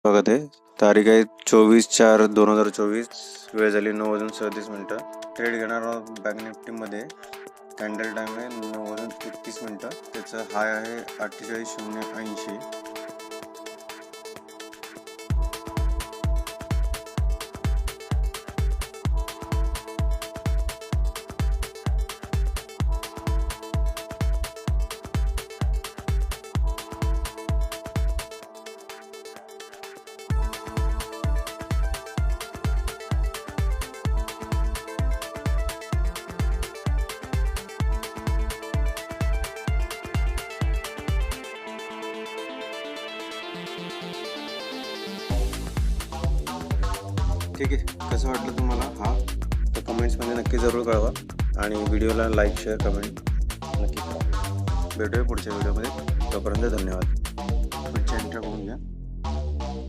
बघा ते तारीख आहे 24/4/2024. वेळ झाली 9:37. ट्रेड घेणार आहोत बँक निफ्टीमध्ये. कॅन्डल टाइम आहे 9:31. त्याचा हाय आहे 48,080. ठीक आहे, कसं वाटलं तुम्हाला हा तर कमेंट्समध्ये नक्की जरूर कळवा आणि व्हिडिओला लाईक शेअर कमेंट नक्की करा. भेटूया पुढच्या व्हिडिओमध्ये. तोपर्यंत धन्यवाद.